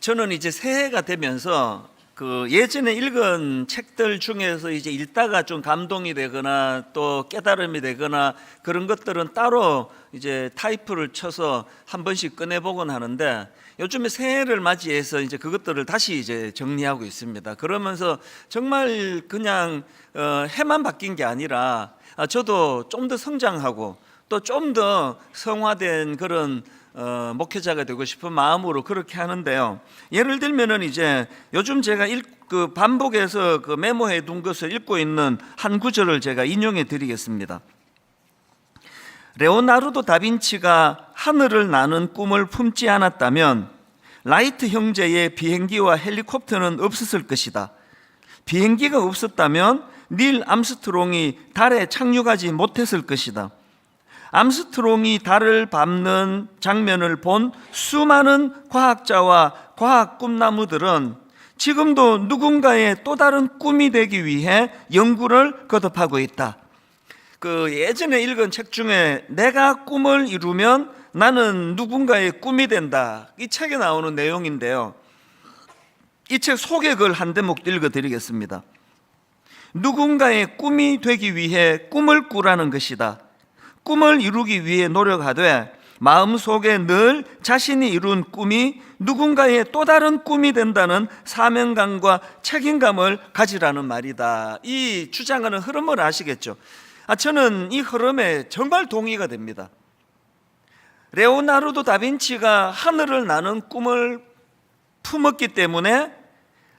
저는 이제 새해가 되면서 그 예전에 읽은 책들 중에서 이제 읽다가 좀 감동이 되거나 또 깨달음이 되거나 그런 것들은 따로 이제 타이프를 쳐서 한 번씩 꺼내보곤 하는데, 요즘에 새해를 맞이해서 이제 그것들을 다시 이제 정리하고 있습니다. 그러면서 정말 그냥 해만 바뀐 게 아니라 저도 좀 더 성장하고 또 좀 더 성화된 그런 목회자가 되고 싶은 마음으로 그렇게 하는데요. 예를 들면은 이제 요즘 제가 반복해서 그 메모해 둔 것을 읽고 있는 한 구절을 제가 인용해 드리겠습니다. 레오나르도 다빈치가 하늘을 나는 꿈을 품지 않았다면 라이트 형제의 비행기와 헬리콥터는 없었을 것이다. 비행기가 없었다면 닐 암스트롱이 달에 착륙하지 못했을 것이다. 암스트롱이 달을 밟는 장면을 본 수많은 과학자와 과학 꿈나무들은 지금도 누군가의 또 다른 꿈이 되기 위해 연구를 거듭하고 있다. 그 예전에 읽은 책 중에 내가 꿈을 이루면 나는 누군가의 꿈이 된다, 이 책에 나오는 내용인데요. 이 책 소개글 한 대목 읽어드리겠습니다. 누군가의 꿈이 되기 위해 꿈을 꾸라는 것이다. 꿈을 이루기 위해 노력하되 마음속에 늘 자신이 이룬 꿈이 누군가의 또 다른 꿈이 된다는 사명감과 책임감을 가지라는 말이다. 이 주장하는 흐름을 아시겠죠? 저는 이 흐름에 정말 동의가 됩니다. 레오나르도 다빈치가 하늘을 나는 꿈을 품었기 때문에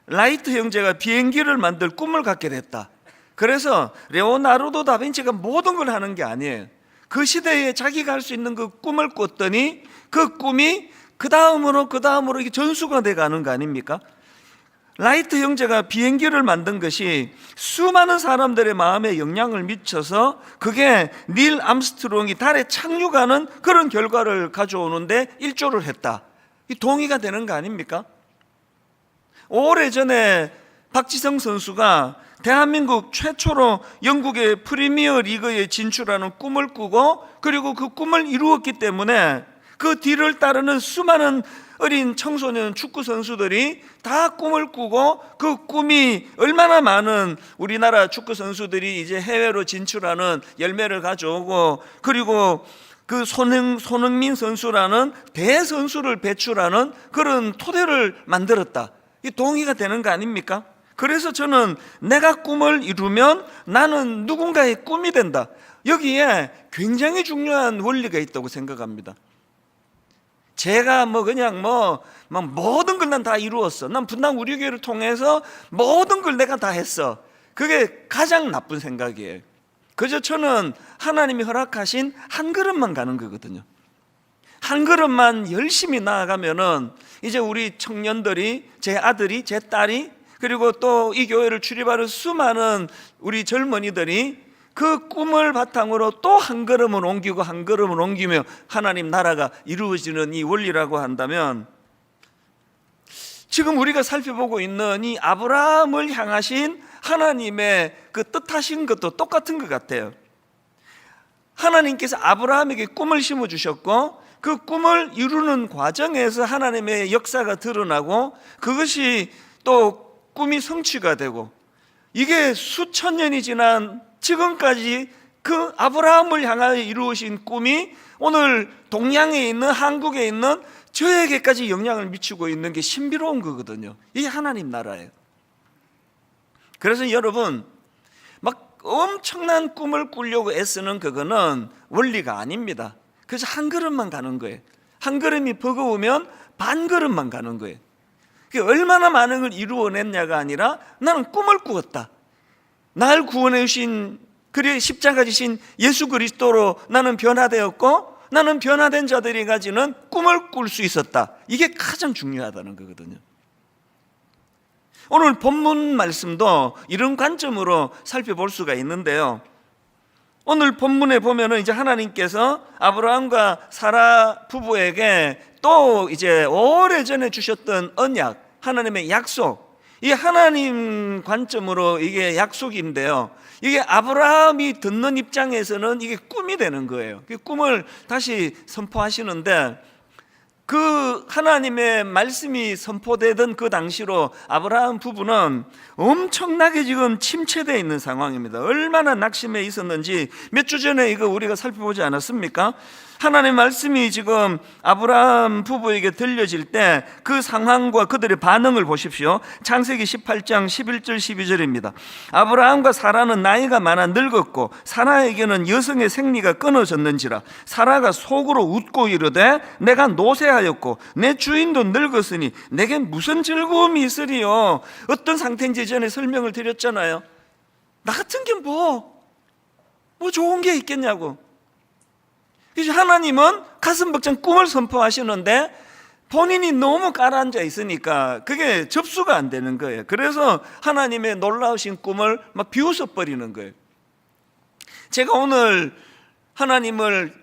라이트 형제가 비행기를 만들 꿈을 갖게 됐다. 그래서 레오나르도 다빈치가 모든 걸 하는 게 아니에요. 그 시대에 자기가 할 수 있는 그 꿈을 꿨더니 그 꿈이 그 다음으로 이게 전수가 돼가는 거 아닙니까? 라이트 형제가 비행기를 만든 것이 수많은 사람들의 마음에 영향을 미쳐서 그게 닐 암스트롱이 달에 착륙하는 그런 결과를 가져오는데 일조를 했다. 이 동의가 되는 거 아닙니까? 오래전에 박지성 선수가 대한민국 최초로 영국의 프리미어 리그에 진출하는 꿈을 꾸고 그리고 그 꿈을 이루었기 때문에 그 뒤를 따르는 수많은 어린 청소년 축구 선수들이 다 꿈을 꾸고 그 꿈이 얼마나 많은 우리나라 축구 선수들이 이제 해외로 진출하는 열매를 가져오고, 그리고 그 손흥민 선수라는 대선수를 배출하는 그런 토대를 만들었다. 이 동의가 되는 거 아닙니까? 그래서 저는 내가 꿈을 이루면 나는 누군가의 꿈이 된다. 여기에 굉장히 중요한 원리가 있다고 생각합니다. 제가 그냥 모든 걸 난 다 이루었어. 난 분당 우리 교회를 통해서 모든 걸 내가 다 했어. 그게 가장 나쁜 생각이에요. 그저 저는 하나님이 허락하신 한 걸음만 가는 거거든요. 한 걸음만 열심히 나아가면은 이제 우리 청년들이, 제 아들이, 제 딸이, 그리고 또 이 교회를 출입하는 수많은 우리 젊은이들이 그 꿈을 바탕으로 또 한 걸음을 옮기고 한 걸음을 옮기며 하나님 나라가 이루어지는 이 원리라고 한다면, 지금 우리가 살펴보고 있는 이 아브라함을 향하신 하나님의 그 뜻하신 것도 똑같은 것 같아요. 하나님께서 아브라함에게 꿈을 심어주셨고 그 꿈을 이루는 과정에서 하나님의 역사가 드러나고 그것이 또 꿈이 성취가 되고, 이게 수천 년이 지난 지금까지 그 아브라함을 향하여 이루어진 꿈이 오늘 동양에 있는, 한국에 있는 저에게까지 영향을 미치고 있는 게 신비로운 거거든요. 이게 하나님 나라예요. 그래서 여러분, 막 엄청난 꿈을 꾸려고 애쓰는 그거는 원리가 아닙니다. 그래서 한 걸음만 가는 거예요. 한 걸음이 버거우면 반 걸음만 가는 거예요. 얼마나 많은 걸 이루어냈냐가 아니라 나는 꿈을 꾸었다. 날 구원해 주신, 그래 십자가 지신 예수 그리스도로 나는 변화되었고 나는 변화된 자들이 가지는 꿈을 꿀 수 있었다. 이게 가장 중요하다는 거거든요. 오늘 본문 말씀도 이런 관점으로 살펴볼 수가 있는데요. 오늘 본문에 보면은 이제 하나님께서 아브라함과 사라 부부에게 또 이제 오래전에 주셨던 언약, 하나님의 약속, 이 하나님 관점으로 이게 약속인데요. 이게 아브라함이 듣는 입장에서는 이게 꿈이 되는 거예요. 그 꿈을 다시 선포하시는데 그 하나님의 말씀이 선포되던 그 당시로 아브라함 부부는 엄청나게 지금 침체되어 있는 상황입니다. 얼마나 낙심해 있었는지 몇 주 전에 이거 우리가 살펴보지 않았습니까? 하나님의 말씀이 지금 아브라함 부부에게 들려질 때 그 상황과 그들의 반응을 보십시오. 창세기 18장 11절 12절입니다. 아브라함과 사라는 나이가 많아 늙었고 사라에게는 여성의 생리가 끊어졌는지라 사라가 속으로 웃고 이르되 내가 노쇠하였고 내 주인도 늙었으니 내겐 무슨 즐거움이 있으리요. 어떤 상태인지 전에 설명을 드렸잖아요. 나 같은 게 뭐 좋은 게 있겠냐고. 그래서 하나님은 가슴 벅찬 꿈을 선포하시는데 본인이 너무 깔아앉아 있으니까 그게 접수가 안 되는 거예요. 그래서 하나님의 놀라우신 꿈을 막 비웃어 버리는 거예요. 제가 오늘 하나님을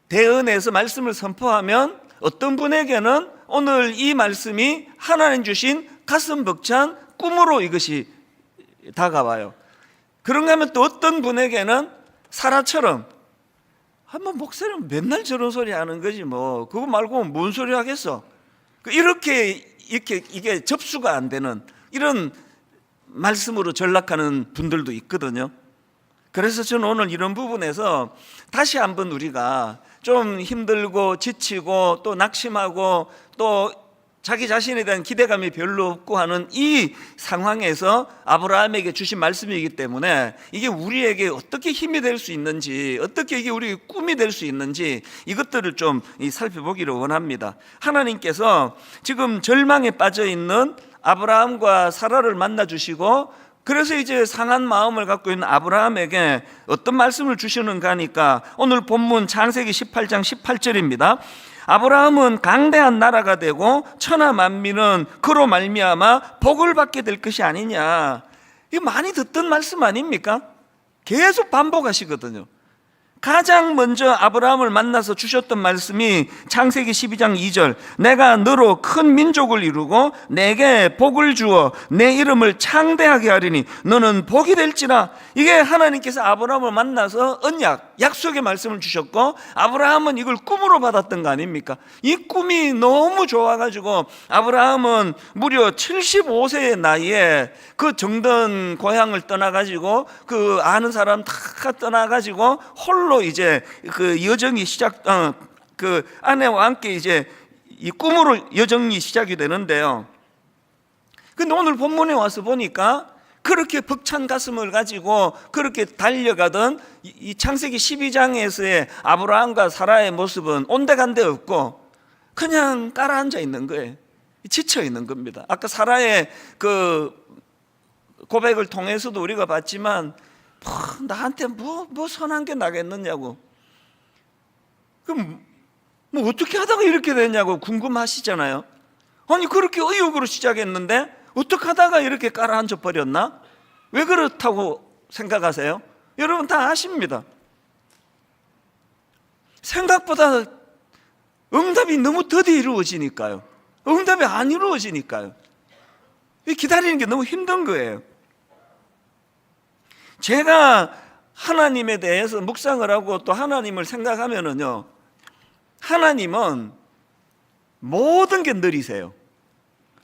대언해서 말씀을 선포하면 어떤 분에게는 오늘 이 말씀이 하나님 주신 가슴 벅찬 꿈으로 이것이 다가와요. 그런가 하면 또 어떤 분에게는 사라처럼 한번 목사님 맨날 저런 소리 하는 거지 뭐 그거 말고 뭔 소리 하겠어. 이렇게 이게 접수가 안 되는 이런 말씀으로 전락하는 분들도 있거든요. 그래서 저는 오늘 이런 부분에서 다시 한번 우리가 좀 힘들고 지치고 또 낙심하고 또 자기 자신에 대한 기대감이 별로 없고 하는 이 상황에서 아브라함에게 주신 말씀이기 때문에 이게 우리에게 어떻게 힘이 될 수 있는지, 어떻게 이게 우리의 꿈이 될 수 있는지 이것들을 좀 살펴보기를 원합니다. 하나님께서 지금 절망에 빠져 있는 아브라함과 사라를 만나 주시고 그래서 이제 상한 마음을 갖고 있는 아브라함에게 어떤 말씀을 주시는가 하니까 오늘 본문 창세기 18장 18절입니다. 아브라함은 강대한 나라가 되고 천하 만민은 그로 말미암아 복을 받게 될 것이 아니냐. 이거 많이 듣던 말씀 아닙니까? 계속 반복하시거든요. 가장 먼저 아브라함을 만나서 주셨던 말씀이 창세기 12장 2절 내가 너로 큰 민족을 이루고 내게 복을 주어 내 이름을 창대하게 하리니 너는 복이 될지라. 이게 하나님께서 아브라함을 만나서 언약, 약속의 말씀을 주셨고 아브라함은 이걸 꿈으로 받았던 거 아닙니까? 이 꿈이 너무 좋아가지고 아브라함은 무려 75세의 나이에 그 정든 고향을 떠나가지고 그 아는 사람 다 떠나가지고 홀로 이제 그 여정이 그 아내와 함께 이제 이 꿈으로 여정이 시작이 되는데요. 근데 오늘 본문에 와서 보니까 그렇게 벅찬 가슴을 가지고 그렇게 달려가던 이 창세기 12장에서의 아브라함과 사라의 모습은 온데간데 없고 그냥 깔아앉아 있는 거예요. 지쳐 있는 겁니다. 아까 사라의 그 고백을 통해서도 우리가 봤지만 나한테 뭐 선한 게 나겠느냐고. 그럼 뭐 어떻게 하다가 이렇게 됐냐고 궁금하시잖아요. 아니 그렇게 의욕으로 시작했는데 어떻게 하다가 이렇게 깔아앉아 버렸나? 왜 그렇다고 생각하세요? 여러분 다 아십니다. 생각보다 응답이 너무 더디 이루어지니까요. 응답이 안 이루어지니까요. 기다리는 게 너무 힘든 거예요. 제가 하나님에 대해서 묵상을 하고 또 하나님을 생각하면은요, 하나님은 모든 게 느리세요.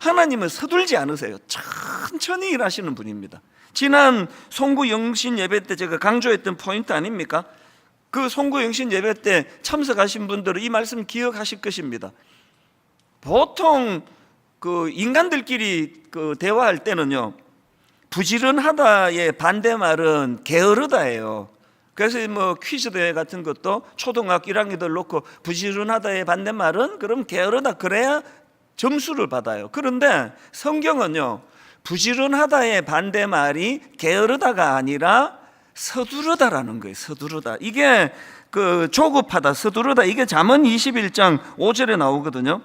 하나님은 서둘지 않으세요. 천천히 일하시는 분입니다. 지난 송구 영신 예배 때 제가 강조했던 포인트 아닙니까? 그 송구 영신 예배 때 참석하신 분들은 이 말씀 기억하실 것입니다. 보통 그 인간들끼리 그 대화할 때는요, 부지런하다의 반대말은 게으르다예요. 그래서 뭐 퀴즈 대회 같은 것도 초등학교 1학년들 놓고 부지런하다의 반대말은 그럼 게으르다 그래야 점수를 받아요. 그런데 성경은요, 부지런하다의 반대말이 게으르다가 아니라 서두르다라는 거예요. 서두르다. 이게 그 조급하다, 서두르다. 이게 잠언 21장 5절에 나오거든요.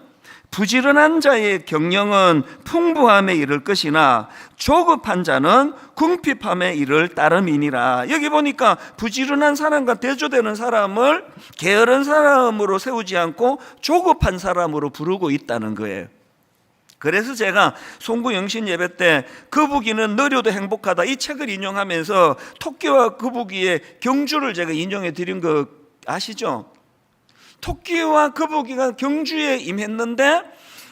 부지런한 자의 경영은 풍부함에 이를 것이나 조급한 자는 궁핍함에 이를 따름이니라. 여기 보니까 부지런한 사람과 대조되는 사람을 게으른 사람으로 세우지 않고 조급한 사람으로 부르고 있다는 거예요. 그래서 제가 송구 영신 예배 때 거북이는 느려도 행복하다 이 책을 인용하면서 토끼와 거북이의 경주를 제가 인용해 드린 거 아시죠? 토끼와 거북이가 경주에 임했는데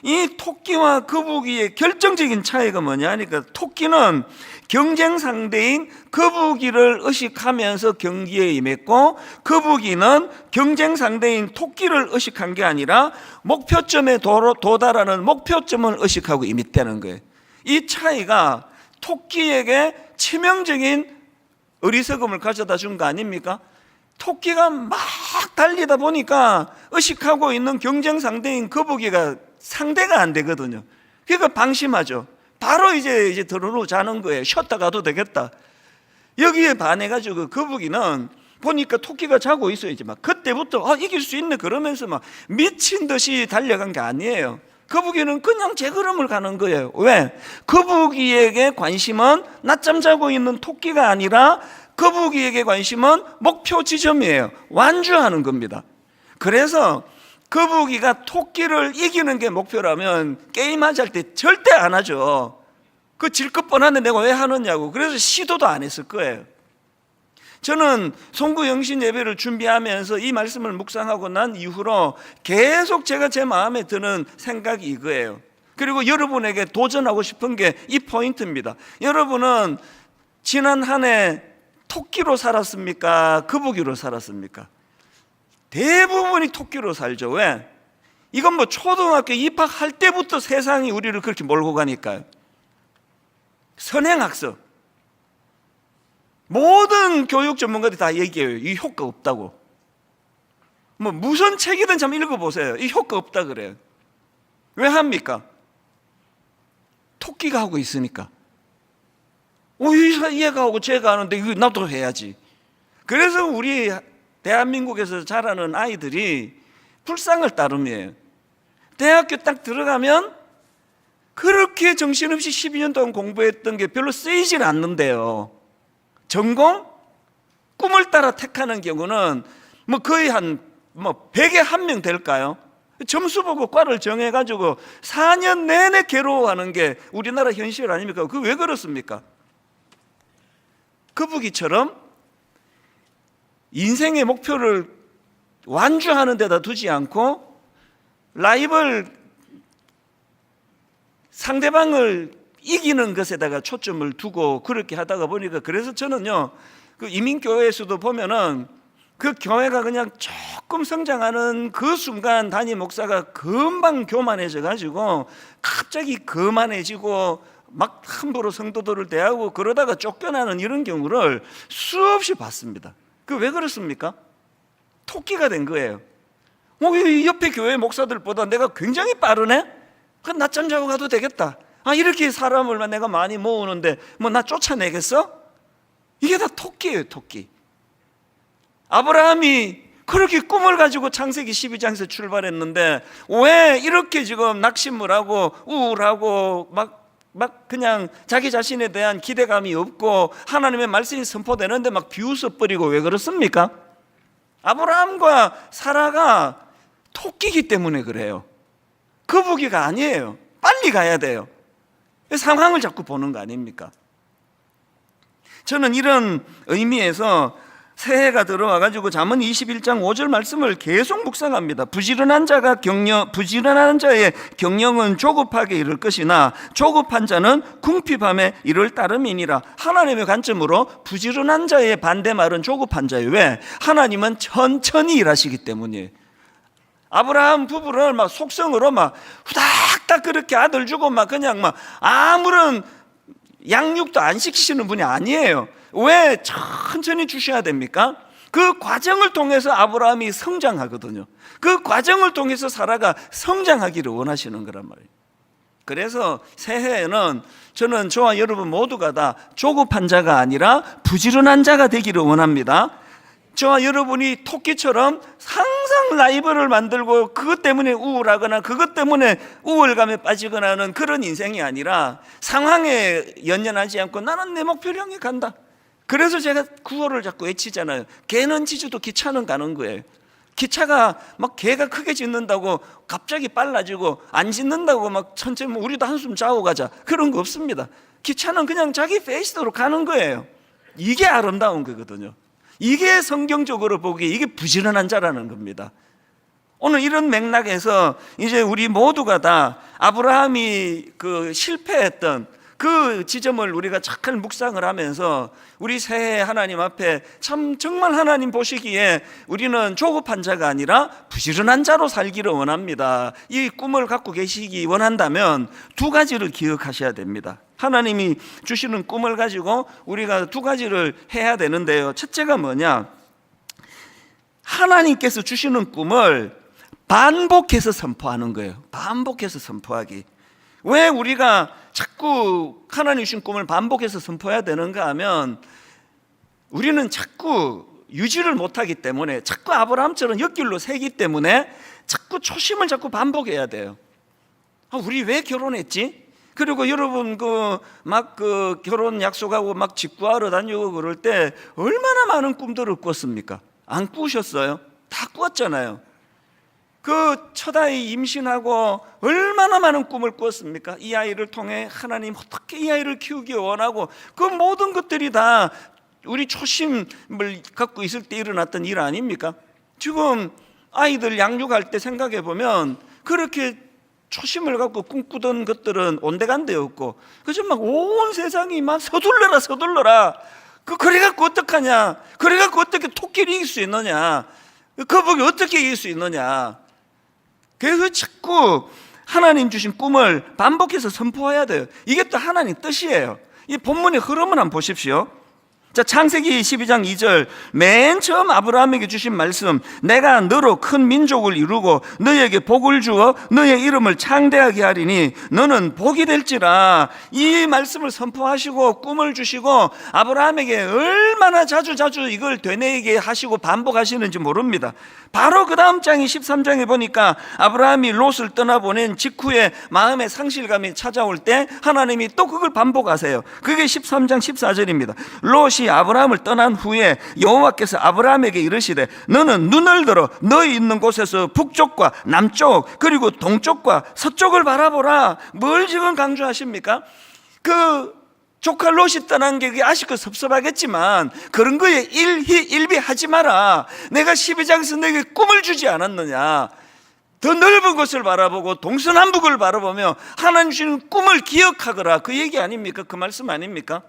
이 토끼와 거북이의 결정적인 차이가 뭐냐 하니까 토끼는 경쟁 상대인 거북이를 의식하면서 경기에 임했고 거북이는 경쟁 상대인 토끼를 의식한 게 아니라 목표점에 도달하는 목표점을 의식하고 임했다는 거예요. 이 차이가 토끼에게 치명적인 어리석음을 가져다 준 거 아닙니까? 토끼가 막 달리다 보니까 의식하고 있는 경쟁 상대인 거북이가 상대가 안 되거든요. 그러니까 방심하죠. 바로 이제 들어누워 자는 거예요. 쉬었다 가도 되겠다. 여기에 반해가지고 거북이는 보니까 토끼가 자고 있어야지 막 그때부터 이길 수 있네 그러면서 막 미친 듯이 달려간 게 아니에요. 거북이는 그냥 제 걸음을 가는 거예요. 왜? 거북이에게 관심은 낮잠 자고 있는 토끼가 아니라 거북이에게 관심은 목표 지점이에요. 완주하는 겁니다. 그래서 거북이가 토끼를 이기는 게 목표라면 게임하자 할 때 절대 안 하죠. 그 질 것 뻔한데 내가 왜 하느냐고. 그래서 시도도 안 했을 거예요. 저는 송구영신 예배를 준비하면서 이 말씀을 묵상하고 난 이후로 계속 제가 제 마음에 드는 생각이 이거예요. 그리고 여러분에게 도전하고 싶은 게 이 포인트입니다. 여러분은 지난 한 해 토끼로 살았습니까? 거북이로 살았습니까? 대부분이 토끼로 살죠. 왜? 이건 뭐 초등학교 입학할 때부터 세상이 우리를 그렇게 몰고 가니까요. 선행학습. 모든 교육 전문가들이 다 얘기해요. 이 효과 없다고. 뭐 무슨 책이든 좀 읽어보세요. 이 효과 없다 그래요. 왜 합니까? 토끼가 하고 있으니까. 얘가 하고 쟤가 하는데 이거 나도 해야지. 그래서 우리 대한민국에서 자라는 아이들이 불상을 따름이에요. 대학교 딱 들어가면 그렇게 정신없이 12년 동안 공부했던 게 별로 쓰이질 않는데요. 전공? 꿈을 따라 택하는 경우는 뭐 거의 한 100에 1명 될까요? 점수 보고 과를 정해가지고 4년 내내 괴로워하는 게 우리나라 현실 아닙니까? 그 왜 그렇습니까? 거북이처럼 인생의 목표를 완주하는 데다 두지 않고 라이벌 상대방을 이기는 것에다가 초점을 두고 그렇게 하다가 보니까 그래서 저는요 그 이민교회에서도 보면은 그 교회가 그냥 조금 성장하는 그 순간 담임 목사가 금방 교만해져 가지고 갑자기 거만해지고 막 함부로 성도들을 대하고 그러다가 쫓겨나는 이런 경우를 수없이 봤습니다. 그 왜 그렇습니까? 토끼가 된 거예요. 이 옆에 교회 목사들보다 내가 굉장히 빠르네? 그럼 낮잠 자고 가도 되겠다. 이렇게 사람을 내가 많이 모으는데 뭐 나 쫓아내겠어? 이게 다 토끼예요, 토끼. 아브라함이 그렇게 꿈을 가지고 창세기 12장에서 출발했는데 왜 이렇게 지금 낙심을 하고 우울하고 막 그냥 자기 자신에 대한 기대감이 없고 하나님의 말씀이 선포되는데 막 비웃어버리고 왜 그렇습니까? 아브라함과 사라가 토끼이기 때문에 그래요. 거북이가 아니에요. 빨리 가야 돼요. 상황을 자꾸 보는 거 아닙니까? 저는 이런 의미에서 새해가 들어와가지고 잠언 21장 5절 말씀을 계속 묵상합니다. 부지런한 자의 경영은 조급하게 이를 것이나 조급한 자는 궁핍함에 이를 따름이니라. 하나님의 관점으로 부지런한 자의 반대말은 조급한 자예요. 왜? 하나님은 천천히 일하시기 때문이에요. 아브라함 부부를 막 속성으로 막 후닥닥 그렇게 아들 주고 막 그냥 막 아무런 양육도 안 시키시는 분이 아니에요. 왜 천천히 주셔야 됩니까? 그 과정을 통해서 아브라함이 성장하거든요. 그 과정을 통해서 사라가 성장하기를 원하시는 거란 말이에요. 그래서 새해에는 저는 저와 여러분 모두가 다 조급한 자가 아니라 부지런한 자가 되기를 원합니다. 저와 여러분이 토끼처럼 항상 라이벌을 만들고 그것 때문에 우울하거나 그것 때문에 우울감에 빠지거나 하는 그런 인생이 아니라 상황에 연연하지 않고 나는 내 목표를 향해 간다. 그래서 제가 구호를 자꾸 외치잖아요. 개는 짖어도 기차는 가는 거예요. 기차가 막 개가 크게 짖는다고 갑자기 빨라지고 안 짖는다고 막 천천히 우리도 한숨 자고 가자 그런 거 없습니다. 기차는 그냥 자기 페이스대로 가는 거예요. 이게 아름다운 거거든요. 이게 성경적으로 보기에 이게 부지런한 자라는 겁니다. 오늘 이런 맥락에서 이제 우리 모두가 다 아브라함이 실패했던 그 지점을 우리가 잘 묵상을 하면서 우리 새해 하나님 앞에 정말 하나님 보시기에 우리는 조급한 자가 아니라 부지런한 자로 살기를 원합니다. 이 꿈을 갖고 계시기 원한다면 두 가지를 기억하셔야 됩니다. 하나님이 주시는 꿈을 가지고 우리가 두 가지를 해야 되는데요. 첫째가 뭐냐? 하나님께서 주시는 꿈을 반복해서 선포하는 거예요. 반복해서 선포하기. 왜 우리가 자꾸 하나님 주신 꿈을 반복해서 선포해야 되는가 하면 우리는 자꾸 유지를 못하기 때문에, 자꾸 아브라함처럼 옆길로 새기 때문에 자꾸 초심을 자꾸 반복해야 돼요. 우리 왜 결혼했지? 그리고 여러분 결혼 약속하고 막 직구하러 다니고 그럴 때 얼마나 많은 꿈들을 꿨습니까? 안 꾸셨어요? 다 꾸었잖아요. 첫 아이 임신하고 얼마나 많은 꿈을 꾸었습니까? 이 아이를 통해 하나님 어떻게 이 아이를 키우기 원하고, 그 모든 것들이 다 우리 초심을 갖고 있을 때 일어났던 일 아닙니까? 지금 아이들 양육할 때 생각해 보면 그렇게 초심을 갖고 꿈꾸던 것들은 온데간데 없고, 그저 막 온 세상이 막 서둘러라. 그래갖고 어떡하냐? 그래갖고 어떻게 토끼를 이길 수 있느냐? 거북이 어떻게 이길 수 있느냐? 그래서 자꾸 하나님 주신 꿈을 반복해서 선포해야 돼요. 이게 또 하나님 뜻이에요. 이 본문의 흐름을 한번 보십시오. 자, 창세기 12장 2절, 맨 처음 아브라함에게 주신 말씀, 내가 너로 큰 민족을 이루고 너에게 복을 주어 너의 이름을 창대하게 하리니 너는 복이 될지라. 이 말씀을 선포하시고 꿈을 주시고 아브라함에게 얼마나 자주 이걸 되뇌이게 하시고 반복하시는지 모릅니다. 바로 그 다음 장이 13장에 보니까 아브라함이 롯을 떠나보낸 직후에 마음의 상실감이 찾아올 때 하나님이 또 그걸 반복하세요. 그게 13장 14절입니다. 롯이 아브라함을 떠난 후에 여호와께서 아브라함에게 이르시되 너는 눈을 들어 너희 있는 곳에서 북쪽과 남쪽 그리고 동쪽과 서쪽을 바라보라. 뭘 지금 강조하십니까? 조카 롯이 떠난 게 아쉽고 섭섭하겠지만 그런 거에 일비하지 마라. 내가 12장에서 내게 꿈을 주지 않았느냐? 더 넓은 곳을 바라보고 동서남북을 바라보며 하나님 주시는 꿈을 기억하거라. 그 얘기 아닙니까? 그 말씀 아닙니까?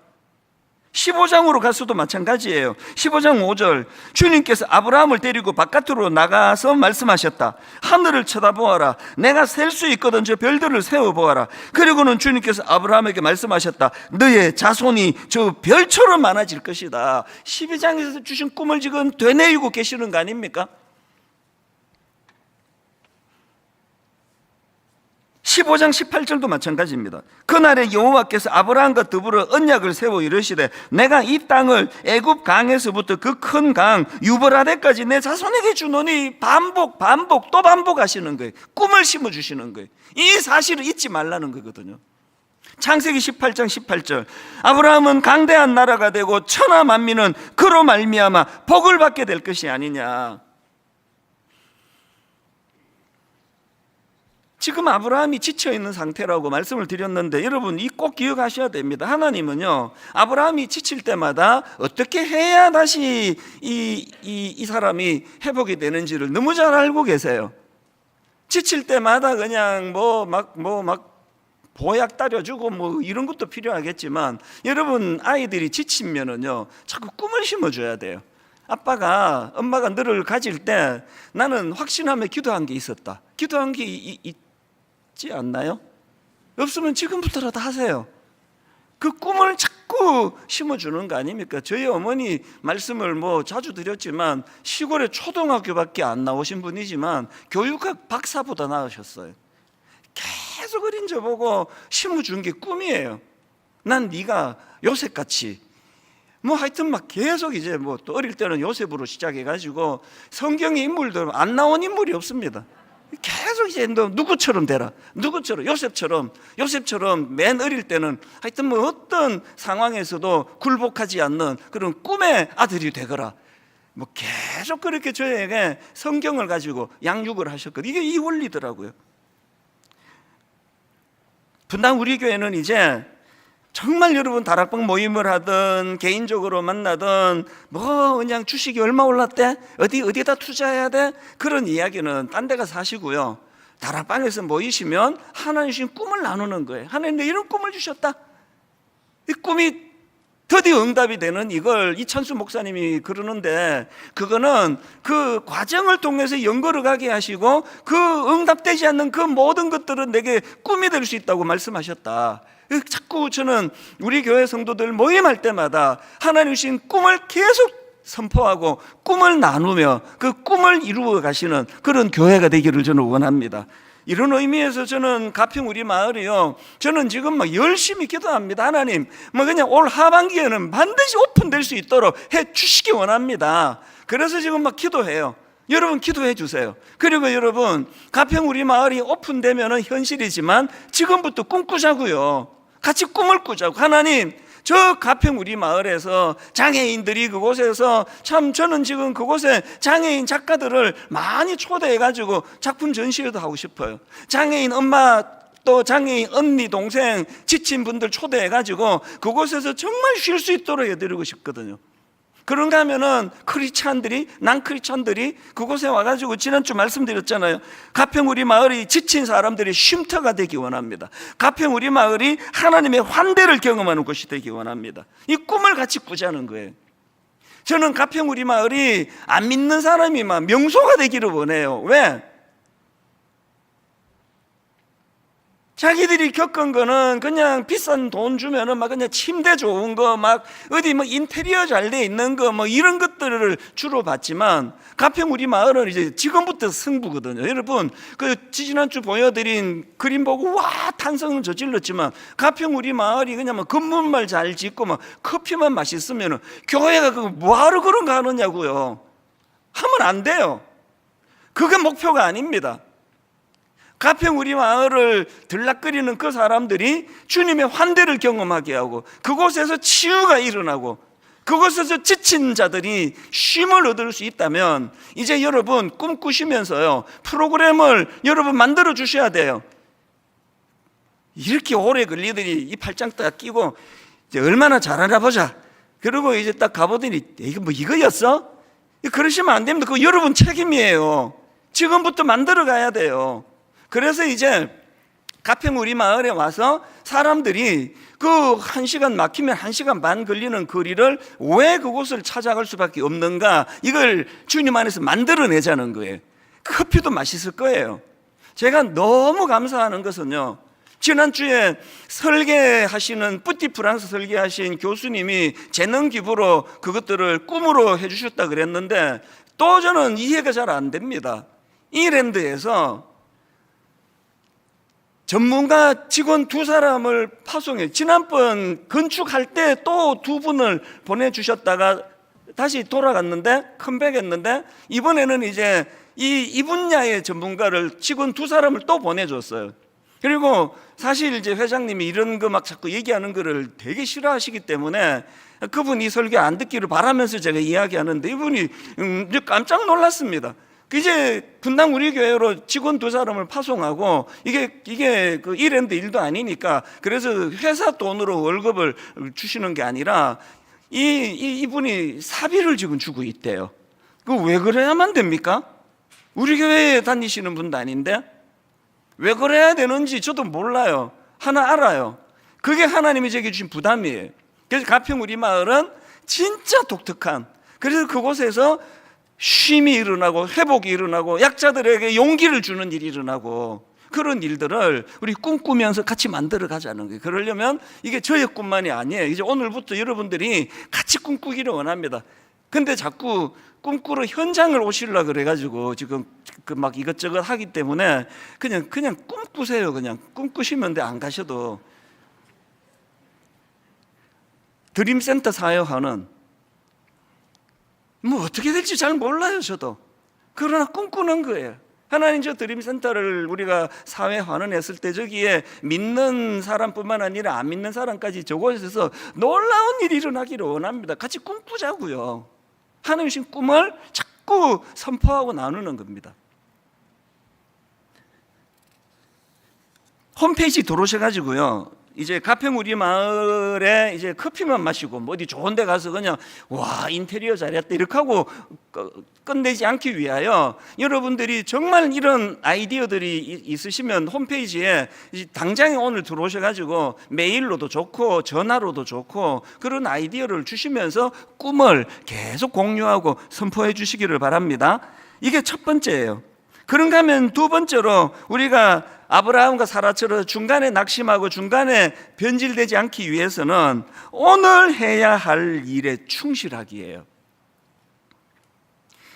15장으로 가서도 마찬가지예요. 15장 5절, 주님께서 아브라함을 데리고 바깥으로 나가서 말씀하셨다. 하늘을 쳐다보아라. 내가 셀 수 있거든 저 별들을 세워보아라. 그리고는 주님께서 아브라함에게 말씀하셨다. 너의 자손이 저 별처럼 많아질 것이다. 12장에서 주신 꿈을 지금 되뇌이고 계시는 거 아닙니까? 15장 18절도 마찬가지입니다. 그날에 여호와께서 아브라함과 더불어 언약을 세워 이르시되 내가 이 땅을 애굽 강에서부터 그 큰 강 유브라데까지 내 자손에게 주노니. 반복 또 반복하시는 거예요. 꿈을 심어주시는 거예요. 이 사실을 잊지 말라는 거거든요. 창세기 18장 18절, 아브라함은 강대한 나라가 되고 천하 만민은 그로 말미암아 복을 받게 될 것이 아니냐. 지금 아브라함이 지쳐있는 상태라고 말씀을 드렸는데 여러분 꼭 기억하셔야 됩니다. 하나님은요, 아브라함이 지칠 때마다 어떻게 해야 다시 이 사람이 회복이 되는지를 너무 잘 알고 계세요. 지칠 때마다 그냥 보약 따려주고 이런 것도 필요하겠지만 여러분 아이들이 지치면은요 자꾸 꿈을 심어줘야 돼요. 엄마가 너를 가질 때 나는 확신하며 기도한 게 있었다. 기도한 게 있지 않나요? 없으면 지금부터라도 하세요. 그 꿈을 자꾸 심어주는 거 아닙니까? 저희 어머니 말씀을 자주 드렸지만 시골에 초등학교밖에 안 나오신 분이지만 교육학 박사보다 나으셨어요. 계속 어린 저 보고 심어준 게 꿈이에요. 난 네가 요셉같이 하여튼 계속 이제 또 어릴 때는 요셉으로 시작해가지고 성경의 인물들 안 나온 인물이 없습니다. 계속 이제 너 누구처럼 되라. 누구처럼 요셉처럼 맨 어릴 때는 하여튼 어떤 상황에서도 굴복하지 않는 그런 꿈의 아들이 되거라. 계속 그렇게 저에게 성경을 가지고 양육을 하셨거든요. 이게 이 원리더라고요. 분당 우리 교회는 이제 정말 여러분 다락방 모임을 하든 개인적으로 만나든 뭐 그냥 주식이 얼마 올랐대? 어디다 투자해야 돼? 그런 이야기는 딴 데 가서 하시고요. 다락방에서 모이시면 하나님 주신 꿈을 나누는 거예요. 하나님 내 이런 꿈을 주셨다. 이 꿈이 드디어 응답이 되는 이걸 이찬수 목사님이 그러는데, 그거는 그 과정을 통해서 연거를 가게 하시고 그 응답되지 않는 그 모든 것들은 내게 꿈이 될 수 있다고 말씀하셨다. 자꾸 저는 우리 교회 성도들 모임할 때마다 하나님 주신 꿈을 계속 선포하고 꿈을 나누며 그 꿈을 이루어 가시는 그런 교회가 되기를 저는 원합니다. 이런 의미에서 저는 가평 우리 마을이요, 저는 지금 막 열심히 기도합니다. 하나님 그냥 올 하반기에는 반드시 오픈될 수 있도록 해 주시기 원합니다. 그래서 지금 막 기도해요. 여러분 기도해 주세요. 그리고 여러분 가평 우리 마을이 오픈되면 현실이지만 지금부터 꿈꾸자고요. 같이 꿈을 꾸자고. 하나님 저 가평 우리 마을에서 장애인들이 그곳에서 참 저는 지금 그곳에 장애인 작가들을 많이 초대해 가지고 작품 전시회도 하고 싶어요. 장애인 엄마 또 장애인 언니 동생 지친 분들 초대해 가지고 그곳에서 정말 쉴 수 있도록 해드리고 싶거든요. 그런가 하면은 크리스찬들이 난크리스찬들이 그곳에 와가지고 지난주 말씀드렸잖아요. 가평 우리 마을이 지친 사람들이 쉼터가 되기 원합니다. 가평 우리 마을이 하나님의 환대를 경험하는 곳이 되기 원합니다. 이 꿈을 같이 꾸자는 거예요. 저는 가평 우리 마을이 안 믿는 사람이 막 명소가 되기를 원해요. 왜? 자기들이 겪은 거는 그냥 비싼 돈 주면은 막 그냥 침대 좋은 거, 막 어디 뭐 인테리어 잘 돼 있는 거, 뭐 이런 것들을 주로 받지만, 가평 우리 마을은 이제 지금부터 승부거든요. 여러분 그 지난주 보여드린 그림 보고 와 탄성을 저질렀지만, 가평 우리 마을이 그냥 뭐 건물만 잘 짓고 막 커피만 맛있으면은 교회가 그거 뭐하러 그런 거 하느냐고요. 하면 안 돼요. 그게 목표가 아닙니다. 가평 우리 마을을 들락거리는 그 사람들이 주님의 환대를 경험하게 하고, 그곳에서 치유가 일어나고, 그곳에서 지친 자들이 쉼을 얻을 수 있다면, 이제 여러분 꿈꾸시면서요 프로그램을 여러분 만들어 주셔야 돼요. 이렇게 오래 걸리더니 이 팔짱 딱 끼고 이제 얼마나 잘하나 보자. 그리고 이제 딱 가보더니 이거 뭐 이거였어? 그러시면 안 됩니다. 그거 여러분 책임이에요. 지금부터 만들어 가야 돼요. 그래서 이제 가평 우리 마을에 와서 사람들이 그 1시간 막히면 1시간 반 걸리는 거리를 왜 그곳을 찾아갈 수밖에 없는가, 이걸 주님 안에서 만들어내자는 거예요. 커피도 맛있을 거예요. 제가 너무 감사하는 것은요, 지난주에 설계하시는 뿌띠 프랑스 설계하신 교수님이 재능 기부로 그것들을 꿈으로 해주셨다 그랬는데, 또 저는 이해가 잘 안 됩니다. 이 랜드에서 전문가 직원 2사람을 파송해, 지난번 건축할 때 또 2분을 보내주셨다가 다시 돌아갔는데, 컴백했는데, 이번에는 이제 이 분야의 전문가를 직원 2사람을 또 보내줬어요. 그리고 사실 이제 회장님이 이런 거 막 자꾸 얘기하는 거를 되게 싫어하시기 때문에 그분이 설교 안 듣기를 바라면서 제가 이야기하는데, 이분이 깜짝 놀랐습니다. 이제 분당 우리 교회로 직원 2사람을 파송하고, 이게 그 일랜드 일도 아니니까, 그래서 회사 돈으로 월급을 주시는 게 아니라 이분이 사비를 지금 주고 있대요. 그 왜 그래야만 됩니까? 우리 교회에 다니시는 분도 아닌데 왜 그래야 되는지 저도 몰라요. 하나 알아요. 그게 하나님이 제게 주신 부담이에요. 그래서 가평 우리 마을은 진짜 독특한, 그래서 그곳에서 쉼이 일어나고 회복이 일어나고 약자들에게 용기를 주는 일이 일어나고, 그런 일들을 우리 꿈꾸면서 같이 만들어 가자는 거예요. 그러려면 이게 저의 꿈만이 아니에요. 이제 오늘부터 여러분들이 같이 꿈꾸기를 원합니다. 근데 자꾸 꿈꾸러 현장을 오시려고 그래가지고 지금 그 막 이것저것 하기 때문에 그냥 꿈꾸세요. 그냥 꿈꾸시면 돼. 안 가셔도. 드림센터 사역하는 뭐 어떻게 될지 잘 몰라요, 저도. 그러나 꿈꾸는 거예요. 하나님 저 드림센터를 우리가 사회 환원했을 때 저기에 믿는 사람뿐만 아니라 안 믿는 사람까지 저곳에서 놀라운 일이 일어나기를 원합니다. 같이 꿈꾸자고요. 하나님 주신 꿈을 자꾸 선포하고 나누는 겁니다. 홈페이지 들어오셔가지고요, 이제 가평 우리 마을에 이제 커피만 마시고 뭐 어디 좋은 데 가서 그냥 와 인테리어 잘했다 이렇게 하고 끝내지 않기 위하여 여러분들이 정말 이런 아이디어들이 있으시면 홈페이지에 당장에 오늘 들어오셔가지고 메일로도 좋고 전화로도 좋고 그런 아이디어를 주시면서 꿈을 계속 공유하고 선포해 주시기를 바랍니다. 이게 첫 번째예요. 그런가 하면 두 번째로 우리가 아브라함과 사라처럼 중간에 낙심하고 중간에 변질되지 않기 위해서는 오늘 해야 할 일에 충실하기예요.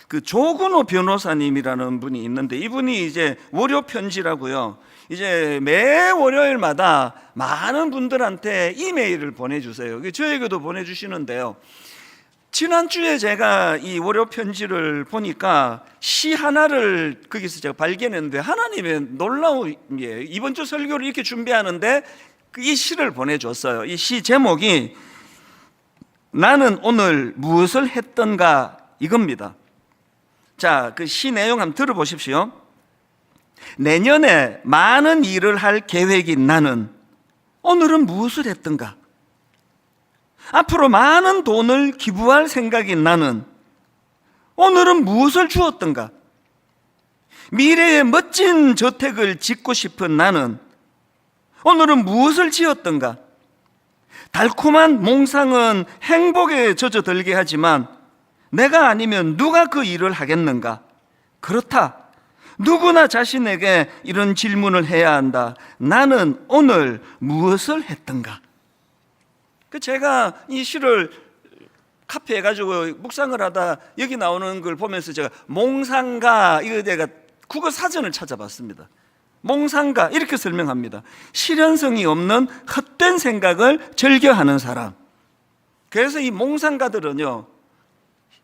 그 조근호 변호사님이라는 분이 있는데 이분이 이제 월요 편지라고요. 이제 매 월요일마다 많은 분들한테 이메일을 보내주세요. 저에게도 보내주시는데요. 지난주에 제가 이 월요 편지를 보니까 시 하나를 거기서 제가 발견했는데 하나님의 놀라움이에요. 이번 주 설교를 이렇게 준비하는데 이 시를 보내줬어요. 이 시 제목이 나는 오늘 무엇을 했던가 이겁니다. 자, 그 시 내용 한번 들어보십시오. 내년에 많은 일을 할 계획인 나는 오늘은 무엇을 했던가? 앞으로 많은 돈을 기부할 생각인 나는 오늘은 무엇을 주었던가? 미래에 멋진 저택을 짓고 싶은 나는 오늘은 무엇을 지었던가? 달콤한 몽상은 행복에 젖어들게 하지만 내가 아니면 누가 그 일을 하겠는가? 그렇다. 누구나 자신에게 이런 질문을 해야 한다. 나는 오늘 무엇을 했던가? 제가 이 시를 카페에 가지고 묵상을 하다 여기 나오는 걸 보면서 제가 몽상가 이거 내가 국어 사전을 찾아봤습니다. 몽상가 이렇게 설명합니다. 실현성이 없는 헛된 생각을 즐겨하는 사람. 그래서 이 몽상가들은요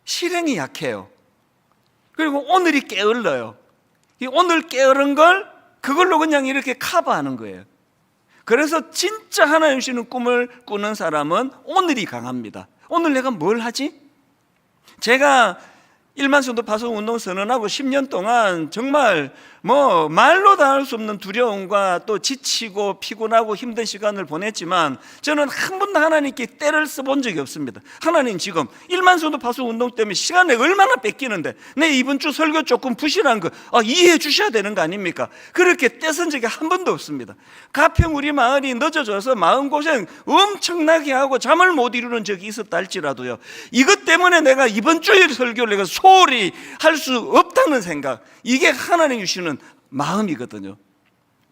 실행이 약해요. 그리고 오늘이 게을러요. 이 오늘 게으른 걸 그걸로 그냥 이렇게 커버하는 거예요. 그래서 진짜 하나님 주시는 꿈을 꾸는 사람은 오늘이 강합니다. 오늘 내가 뭘 하지? 제가 일만성도 파송 운동 선언하고 10년 동안 정말 뭐 말로 다 할 수 없는 두려움과 또 지치고 피곤하고 힘든 시간을 보냈지만 저는 한 번도 하나님께 때를 써본 적이 없습니다. 하나님 지금 일만성도 파송 운동 때문에 시간을 얼마나 뺏기는데 내 이번 주 설교 조금 부실한 거 이해해 주셔야 되는 거 아닙니까? 그렇게 떼쓴 적이 한 번도 없습니다. 가평 우리 마을이 늦어져서 마음고생 엄청나게 하고 잠을 못 이루는 적이 있었다 할지라도요 이것 때문에 내가 이번 주에 설교를 내가 소홀히 할 수 없다는 생각, 이게 하나님 주시는 마음이거든요.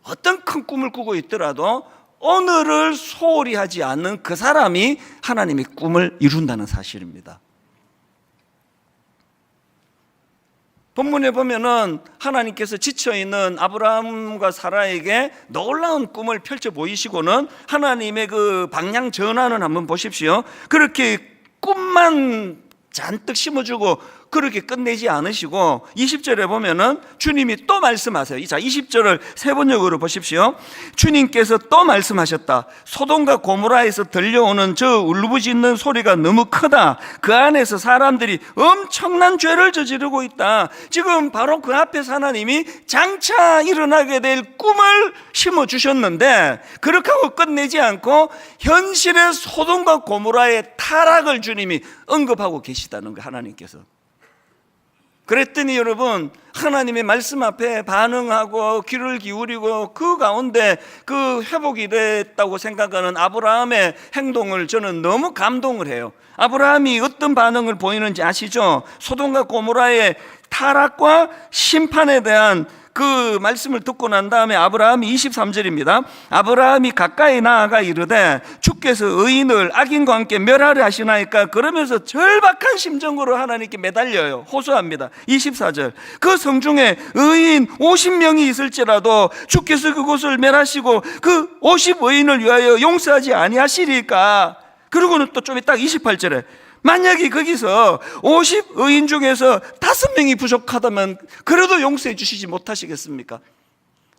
어떤 큰 꿈을 꾸고 있더라도 오늘을 소홀히 하지 않는 그 사람이 하나님의 꿈을 이룬다는 사실입니다. 본문에 보면은 하나님께서 지쳐있는 아브라함과 사라에게 놀라운 꿈을 펼쳐 보이시고는 하나님의 그 방향 전환을 한번 보십시오. 그렇게 꿈만 잔뜩 심어주고 그렇게 끝내지 않으시고 20절에 보면은 주님이 또 말씀하세요. 자, 20절을 세 번역으로 보십시오. 주님께서 또 말씀하셨다. 소돔과 고모라에서 들려오는 저 울부짖는 소리가 너무 크다. 그 안에서 사람들이 엄청난 죄를 저지르고 있다. 지금 바로 그 앞에서 하나님이 장차 일어나게 될 꿈을 심어주셨는데 그렇게 하고 끝내지 않고 현실의 소돔과 고모라의 타락을 주님이 언급하고 계시다는 거예요. 하나님께서. 그랬더니 여러분 하나님의 말씀 앞에 반응하고 귀를 기울이고 그 가운데 그 회복이 됐다고 생각하는 아브라함의 행동을 저는 너무 감동을 해요. 아브라함이 어떤 반응을 보이는지 아시죠? 소돔과 고모라의 타락과 심판에 대한 그 말씀을 듣고 난 다음에 아브라함이 23절입니다. 아브라함이 가까이 나아가 이르되 주께서 의인을 악인과 함께 멸하려 하시나이까? 그러면서 절박한 심정으로 하나님께 매달려요. 호소합니다. 24절 그 성중에 의인 50명이 있을지라도 주께서 그곳을 멸하시고 그 50의인을 위하여 용서하지 아니하시리까? 그리고는 또 좀 이따 28절에 만약에 거기서 50의인 중에서 5명이 부족하다면 그래도 용서해 주시지 못하시겠습니까?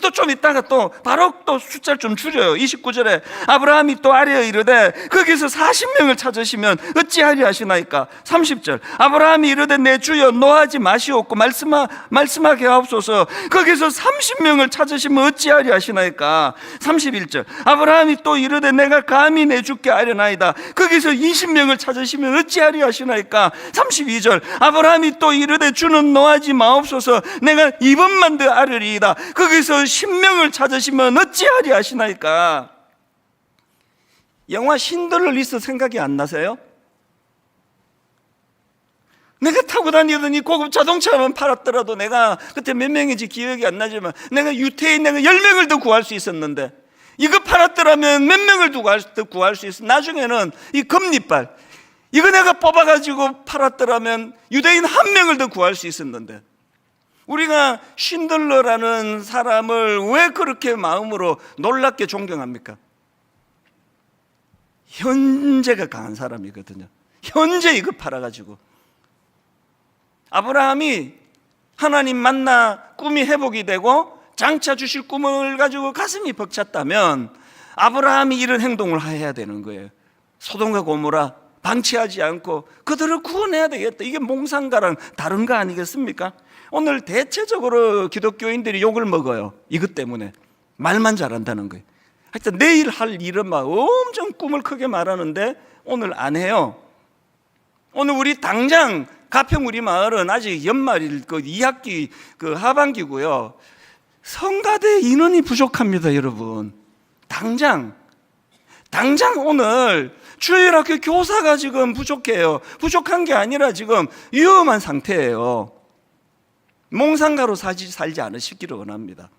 또 좀 있다가 또 바로 또 숫자를 좀 줄여요. 29절에 아브라함이 또 아뢰어 이르되 거기서 40명을 찾으시면 어찌하리 하시나이까. 30절 아브라함이 이르되 내 주여 노하지 마시옵고 말씀하게 하옵소서. 거기서 30명을 찾으시면 어찌하리 하시나이까. 31절 아브라함이 또 이르되 내가 감히 내 주께 아뢰나이다. 거기서 20명을 찾으시면 어찌하리 하시나이까. 32절 아브라함이 또 이르되 주는 노하지 마옵소서. 내가 이번만 더 아뢰리이다. 거기서 10명을 찾으시면 어찌하리 하시나이까. 영화 신들리스 생각이 안 나세요? 내가 타고 다니던 이 고급 자동차만 팔았더라도 내가 그때 몇 명인지 기억이 안 나지만 내가 유태인 내가 10명을 더 구할 수 있었는데, 이거 팔았더라면 몇 명을 더 구할 수 있어. 나중에는 이 금리빨 이거 내가 뽑아가지고 팔았더라면 유대인 1명을 더 구할 수 있었는데, 우리가 쉰들러라는 사람을 왜 그렇게 마음으로 놀랍게 존경합니까? 현재가 강한 사람이거든요. 현재 이거 팔아가지고 아브라함이 하나님 만나 꿈이 회복이 되고 장차 주실 꿈을 가지고 가슴이 벅찼다면 아브라함이 이런 행동을 해야 되는 거예요. 소돔과 고모라 방치하지 않고 그들을 구원해야 되겠다. 이게 몽상가랑 다른 거 아니겠습니까? 오늘 대체적으로 기독교인들이 욕을 먹어요. 이것 때문에 말만 잘한다는 거예요. 하여튼 내일 할 일은 막 엄청 꿈을 크게 말하는데 오늘 안 해요. 오늘 우리 당장 가평 우리 마을은 아직 연말일 2학기 하반기고요. 성가대 인원이 부족합니다, 여러분. 당장 오늘 주일학교 교사가 지금 부족해요. 부족한 게 아니라 지금 위험한 상태예요. 몽상가로 살지 않으시기를 원합니다.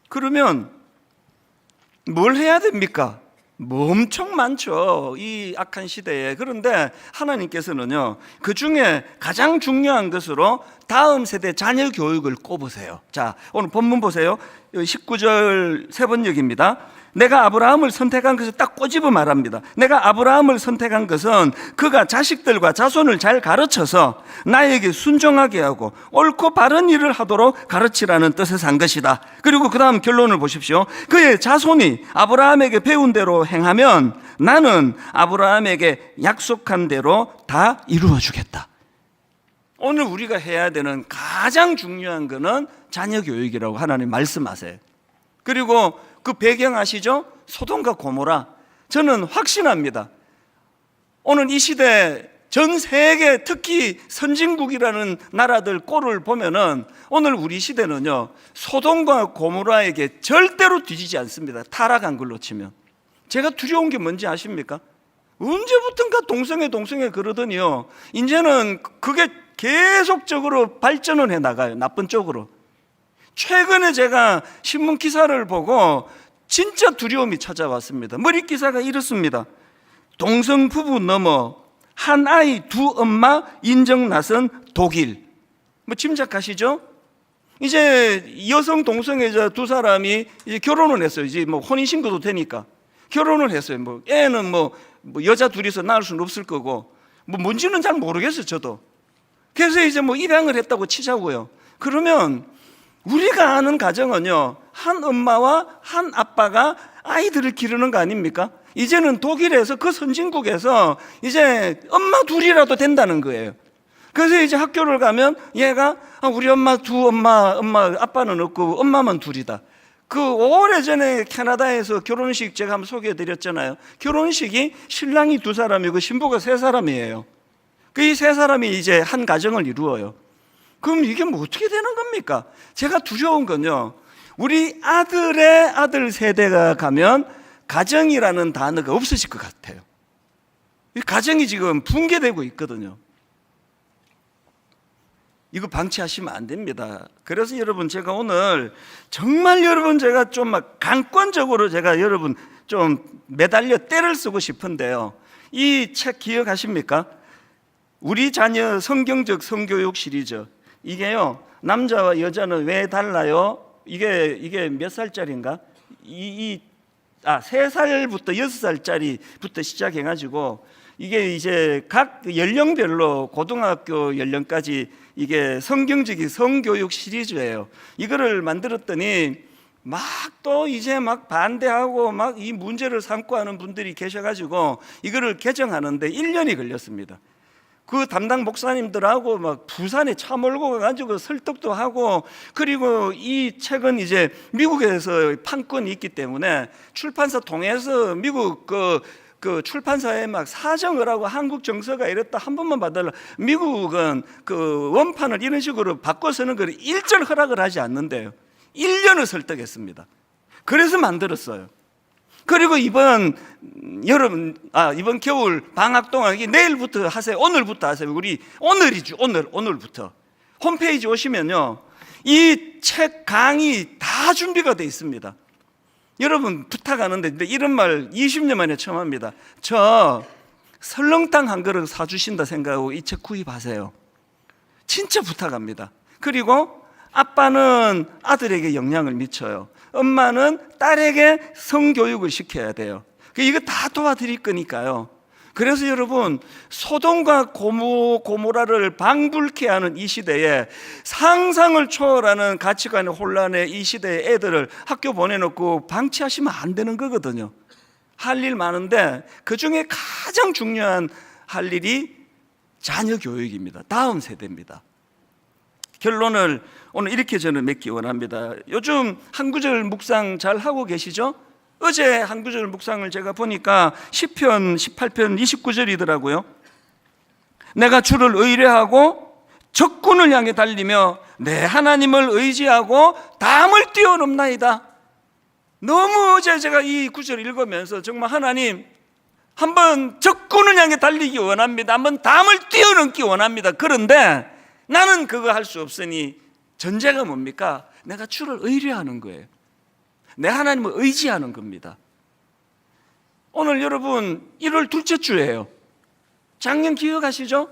그러면 뭘 해야 됩니까? 뭐 엄청 많죠, 이 악한 시대에. 그런데 하나님께서는요, 그 중에 가장 중요한 것으로 다음 세대 자녀 교육을 꼽으세요. 자, 오늘 본문 보세요. 19절 세 번역입니다. 내가 아브라함을 선택한 것을 딱 꼬집어 말합니다. 내가 아브라함을 선택한 것은 그가 자식들과 자손을 잘 가르쳐서 나에게 순종하게 하고 옳고 바른 일을 하도록 가르치라는 뜻에서 한 것이다. 그리고 그 다음 결론을 보십시오. 그의 자손이 아브라함에게 배운 대로 행하면 나는 아브라함에게 약속한 대로 다 이루어 주겠다. 오늘 우리가 해야 되는 가장 중요한 것은 자녀 교육이라고 하나님 말씀하세요. 그리고 그 배경 아시죠? 소돔과 고모라. 저는 확신합니다. 오늘 이 시대 전 세계 특히 선진국이라는 나라들 꼴을 보면은 오늘 우리 시대는요, 소돔과 고모라에게 절대로 뒤지지 않습니다. 타락한 걸로 치면. 제가 두려운 게 뭔지 아십니까? 언제부턴가 동성애 그러더니요, 이제는 그게 계속적으로 발전을 해 나가요. 나쁜 쪽으로. 최근에 제가 신문 기사를 보고 진짜 두려움이 찾아왔습니다. 머리 기사가 이렇습니다. 동성 부부 넘어 한 아이 두 엄마 인정 나선 독일. 뭐 짐작하시죠? 이제 여성 동성애자 두 사람이 이제 결혼을 했어요. 이제 뭐 혼인 신고도 되니까 결혼을 했어요. 뭐 애는 뭐 여자 둘이서 낳을 수는 없을 거고 뭐 뭔지는 잘 모르겠어요, 저도. 그래서 이제 뭐 입양을 했다고 치자고요. 그러면 우리가 아는 가정은요, 한 엄마와 한 아빠가 아이들을 기르는 거 아닙니까? 이제는 독일에서 그 선진국에서 이제 엄마 둘이라도 된다는 거예요. 그래서 이제 학교를 가면 얘가 우리 엄마 아빠는 없고 엄마만 둘이다. 그 오래전에 캐나다에서 결혼식 제가 한번 소개해드렸잖아요. 결혼식이 신랑이 2사람이고 신부가 3사람이에요. 그 이 3사람이 이제 한 가정을 이루어요. 그럼 이게 뭐 어떻게 되는 겁니까? 제가 두려운 건요, 우리 아들의 아들 세대가 가면 가정이라는 단어가 없어질 것 같아요. 이 가정이 지금 붕괴되고 있거든요. 이거 방치하시면 안 됩니다. 그래서 여러분, 제가 오늘 정말 여러분 제가 좀 막 강권적으로 제가 여러분 좀 매달려 때를 쓰고 싶은데요, 이 책 기억하십니까? 우리 자녀 성경적 성교육 시리즈. 이게요, 남자와 여자는 왜 달라요? 이게 몇 살짜리인가? 3살부터 6살짜리부터 시작해가지고 이게 이제 각 연령별로 고등학교 연령까지 이게 성경적인 성교육 시리즈예요. 이거를 만들었더니 막 또 이제 막 반대하고 막 이 문제를 삼고 하는 분들이 계셔가지고 이거를 개정하는데 1년이 걸렸습니다. 그 담당 목사님들하고 막 부산에 차 몰고 가가지고 설득도 하고, 그리고 이 책은 이제 미국에서 판권이 있기 때문에 출판사 통해서 미국 그 출판사에 막 사정을 하고 한국 정서가 이랬다 한 번만 봐달라. 미국은 그 원판을 이런 식으로 바꿔 쓰는 걸 일절 허락을 하지 않는데요. 1년을 설득했습니다. 그래서 만들었어요. 그리고 이번 겨울 방학 동안, 내일부터 하세요. 오늘부터 하세요. 우리 오늘이죠. 오늘부터 홈페이지 오시면요, 이 책 강의 다 준비가 되어 있습니다. 여러분 부탁하는데, 이런 말 20년 만에 처음 합니다. 저 설렁탕 한 그릇 사주신다 생각하고 이 책 구입하세요. 진짜 부탁합니다. 그리고 아빠는 아들에게 영향을 미쳐요. 엄마는 딸에게 성교육을 시켜야 돼요. 이거 다 도와드릴 거니까요. 그래서 여러분, 소돔과 고모라를 방불케 하는 이 시대에, 상상을 초월하는 가치관의 혼란의 이 시대의 애들을 학교 보내놓고 방치하시면 안 되는 거거든요. 할 일 많은데 그 중에 가장 중요한 할 일이 자녀 교육입니다. 다음 세대입니다. 결론을 오늘 이렇게 저는 맺기 원합니다. 요즘 한 구절 묵상 잘 하고 계시죠? 어제 한 구절 묵상을 제가 보니까 시편 18편 29절이더라고요. 내가 주를 의뢰하고 적군을 향해 달리며 내 하나님을 의지하고 담을 뛰어넘나이다. 너무 어제 제가 이 구절 읽으면서 정말 하나님, 한번 적군을 향해 달리기 원합니다. 한번 담을 뛰어넘기 원합니다. 그런데 나는 그거 할 수 없으니 전제가 뭡니까? 내가 주를 의뢰하는 거예요. 내 하나님을 의지하는 겁니다. 오늘 여러분 1월 둘째 주예요. 작년 기억하시죠?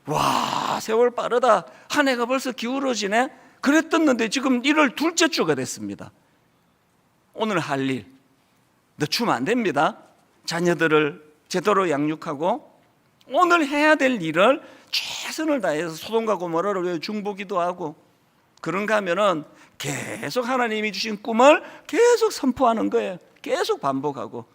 와, 세월 빠르다. 한 해가 벌써 기울어지네. 그랬었는데 지금 1월 둘째 주가 됐습니다. 오늘 할 일, 늦추면 안 됩니다. 자녀들을 제대로 양육하고 오늘 해야 될 일을 최선을 다해서 소돔과 고모라를 위해 중보기도 하고, 그런가 하면은 계속 하나님이 주신 꿈을 계속 선포하는 거예요. 계속 반복하고.